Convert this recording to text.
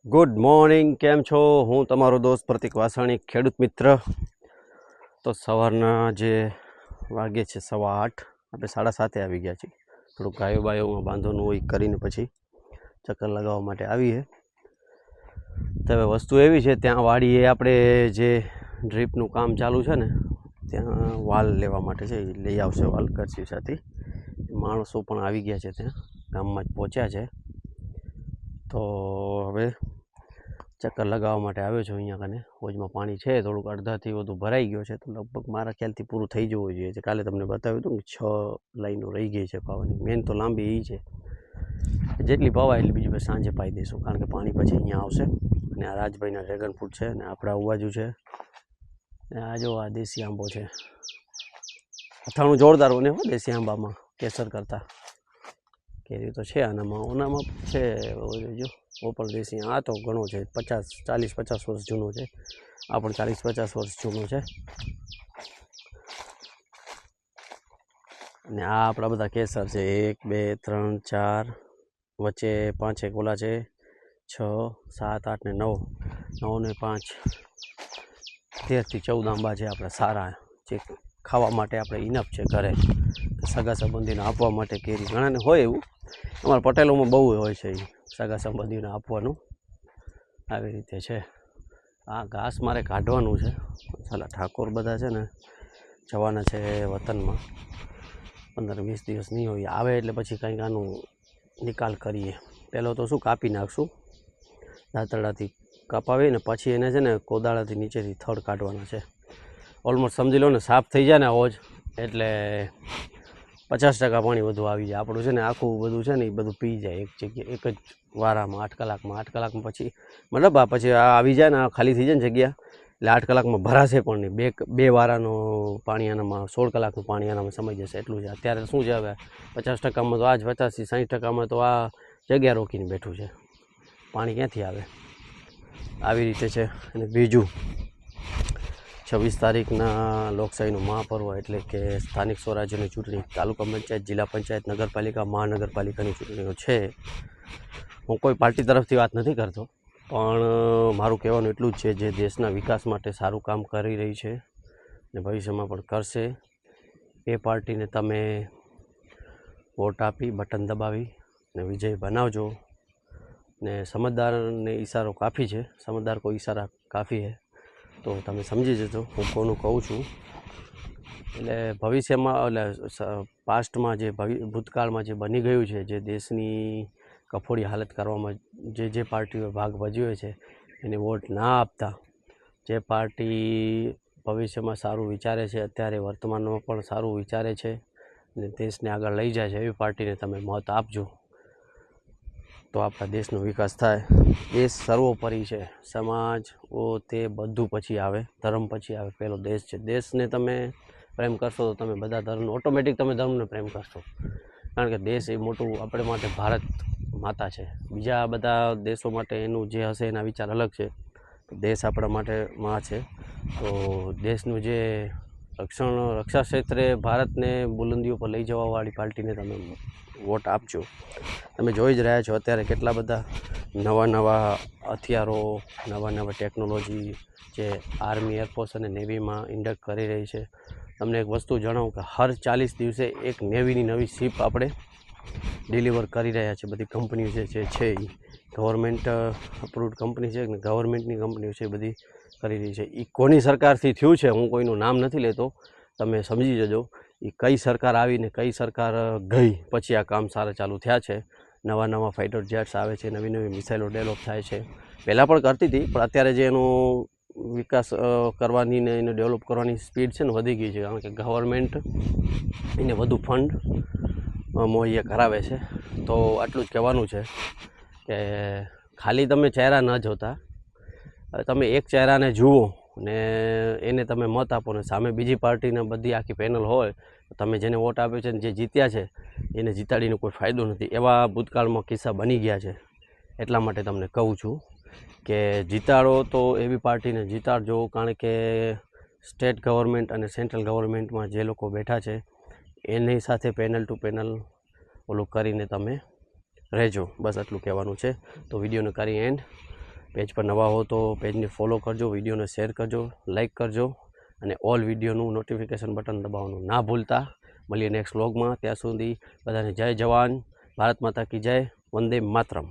Good morning, કેમ છો? હું તમારો દોસ્ત પ્રતિક વાસાણી, ખેડૂત મિત્ર. તો સવારના જે વાગે છે 8:15, આપણે 7:30 આવી ગયા છીએ. થોડુંક ગાયો બાયોમાં બાંધવાનું હોય કરીને પછી ચક્કર લગાવવા માટે આવીએ. તો હવે વસ્તુ એવી છે, ત્યાં વાડીએ આપણે જે ડ્રીપનું કામ ચાલુ છે ને, ત્યાં વાલ લેવા માટે છે, એ લઈ આવશે વાલ કરશી સાથે. માણસો પણ આવી ગયા છે, ત્યાં ગામમાં જ પહોંચ્યા છે. તો હવે ચક્કર લગાવવા માટે આવ્યો છું અહીંયા કને. હોજમાં પાણી છે થોડુંક, અડધાથી વધુ ભરાઈ ગયો છે, તો લગભગ મારા ખ્યાલથી પૂરું થઈ જવું જોઈએ. કાલે તમને બતાવ્યું હતું કે 6 લાઈનો રહી ગઈ છે પાવાની. મેન તો લાંબી એ છે, જેટલી પવાય એટલી બીજી પછી સાંજે પાઈ દઈશું, કારણ કે પાણી પછી અહીંયા આવશે. અને આ રાજભાઈના ડ્રેગન ફ્રૂટ છે, અને આપણે ઉવાજુ છે. આ જો આ દેશી આંબો છે, અથાણું જોરદાર બને હો દેશી આંબામાં, કેસર કરતાં. કેરી તો છે આનામાં, ઓનામાં છે જો ઓ પણ દેશી. આ તો ઘણો છે, 40-50 વર્ષ જૂનો છે. આ પણ 40-50 વર્ષ જૂનો છે. અને આ આપણા બધા કેસર છે, 1 2 3 4, વચ્ચે 5 એક ઓલા છે, 6 7 8 ને 9 ને 5 13 થી 14 આંબા છે આપણે સારા, જે ખાવા માટે આપણે ઇનફ છે ઘરે. સગા સંબંધીને આપવા માટે કેરી ઘણાને હોય એવું, અમારા પટેલોમાં બહુ હોય છે એ સગા સંબંધીને આપવાનું. આવી રીતે છે. આ ઘાસ મારે કાઢવાનું છે. સાલા ઠાકોર બધા છે ને જવાના છે વતનમાં, 15-20 દિવસ નહીં હોય. આવે એટલે પછી કંઈક આનું નિકાલ કરીએ. પહેલો તો શું કાપી નાખશું, દાંતરડાથી કાપાવી ને પછી એને છે ને કોદાળાથી નીચેથી થડ કાઢવાના છે. ઓલમોસ્ટ સમજી લો ને સાફ થઈ જાય ને હોજ એટલે 50% પાણી વધુ આવી જાય. આપણું છે ને આખું બધું છે ને એ બધું પી જાય એક જગ્યાએ, એક જ વારામાં 8 કલાકમાં. 8 કલાકમાં પછી મતલબ આ પછી આ આવી જાય ને, આ ખાલી થઈ જાય ને જગ્યા, એટલે 8 કલાકમાં ભરાશે પણ નહીં. બે વારાનું પાણી આનામાં, 16 કલાકનું પાણી આનામાં સમાઈ જશે, એટલું છે. અત્યારે શું છે, હવે 50%માં તો આ જ, 50 થી 60%માં તો આ જગ્યા રોકીને બેઠું છે. પાણી ક્યાંથી આવે? આવી રીતે છે. અને બીજું 26 તારીખના લોકશાહીનું મહાપર્વ, એટલે કે સ્થાનિક સ્વરાજ્યની ચૂંટણી, તાલુકા પંચાયત, જિલ્લા પંચાયત, નગરપાલિકા, મહાનગરપાલિકાની ચૂંટણીઓ છે. હું કોઈ પાર્ટી તરફથી વાત નથી કરતો, પણ મારું કહેવાનું એટલું જ છે, જે દેશના વિકાસ માટે સારું કામ કરી રહી છે ને ભવિષ્યમાં પણ કરશે, એ પાર્ટીને તમે વોટ આપી, બટન દબાવી ને વિજય બનાવજો. ને સમજદારને ઈશારો કાફી છે, સમજદાર કોઈ ઈશારા કાફી છે, તો તમે સમજી જજો હું કોનું કહું છું. એટલે ભવિષ્યમાં, એટલે પાસ્ટમાં જે ભૂતકાળમાં જે બની ગયું છે, જે દેશની કફોડી હાલત કરવામાં જે પાર્ટીઓએ ભાગ ભજવ્યો છે, એને વોટ ના આપતા, જે પાર્ટી ભવિષ્યમાં સારું વિચારે છે, અત્યારે વર્તમાનમાં પણ સારું વિચારે છે અને દેશને આગળ લઈ જાય છે, એવી પાર્ટીને તમે મત આપજો. તો આપણા દેશનો વિકાસ થાય. દેશ સર્વોપરી છે, સમાજ તે બધું પછી આવે, ધર્મ પછી આવે. પહેલો દેશ છે. દેશને તમે પ્રેમ કરશો તો તમે બધા ધર્મ, ઓટોમેટિક તમે ધર્મને પ્રેમ કરશો, કારણ કે દેશ એ મોટું આપણે માટે ભારત માતા છે. બીજા બધા દેશો માટે એનું જે હશે એના વિચાર અલગ છે. દેશ આપણા માટે માં છે. તો દેશનું જે રક્ષા ક્ષેત્રે ભારતને બુલંદીઓ પર લઈ જવાવાળી પાર્ટીને તમે વોટ આપજો. તમે જોઈ જ રહ્યા છો અત્યારે કેટલા બધા નવા હથિયારો, નવા ટેકનોલોજી જે આર્મી, એરફોર્સ અને નેવીમાં ઇન્ડક્ટ કરી રહી છે. તમને એક વસ્તુ જણાવું કે હર 40 દિવસે એક નેવીની નવી શિપ આપણે ડિલિવર કરી રહ્યા છે. બધી કંપનીઓ જે છે એ ગવર્મેન્ટ અપ્રુવડ કંપની છે, ને ગવર્મેન્ટની કંપનીઓ છે, બધી કરી રહી છે. એ કોની સરકારથી થયું છે, હું કોઈનું નામ નથી લેતો, તમે સમજી જજો. એ કઈ સરકાર આવીને કઈ સરકાર ગઈ પછી આ કામ સારા ચાલુ થયા છે. નવા ફાઇટર જેટ્સ આવે છે, નવી મિસાઇલો ડેવલપ થાય છે. પહેલાં પણ કરતી હતી, પણ અત્યારે જે એનો વિકાસ કરવાની ને એને ડેવલપ કરવાની સ્પીડ છે ને વધી ગઈ છે, કારણ કે ગવર્મેન્ટ એને વધુ ફંડ મુહૈયા કરાવે છે. તો આટલું જ કહેવાનું છે કે ખાલી તમે ચહેરા ન જોતા, તમે એક ચહેરાને જુઓ ને એને તમે મત આપો, ને સામે બીજી પાર્ટીને બધી આખી પેનલ હોય, તમે જેને વોટ આપ્યો છે ને જે જીત્યા છે એને જીતાડીને કોઈ ફાયદો નથી. એવા ભૂતકાળમાં કિસ્સા બની ગયા છે. એટલા માટે તમને કહું છું કે જીતાડો તો એવી પાર્ટીને જીતાડજો, કારણ કે સ્ટેટ ગવર્મેન્ટ અને સેન્ટ્રલ ગવર્મેન્ટમાં જે લોકો બેઠા છે એની સાથે પેનલ ટુ પેનલ ઓલું કરીને તમે રહેજો. બસ આટલું કહેવાનું છે. તો વિડીયોને કરી એન્ડ. પેજ પર નવા હો તો પેજને ફોલો કરજો, વિડીયોને શેર કરજો, લાઈક કરજો અને ઓલ વિડીયોનું નોટિફિકેશન બટન દબાવવાનું ના ભૂલતા. મળીએ નેક્સ્ટ વ્લોગમાં. ત્યાં સુધી બધાને જય જવાન, ભારત માતા કી જય, વંદે માતરમ.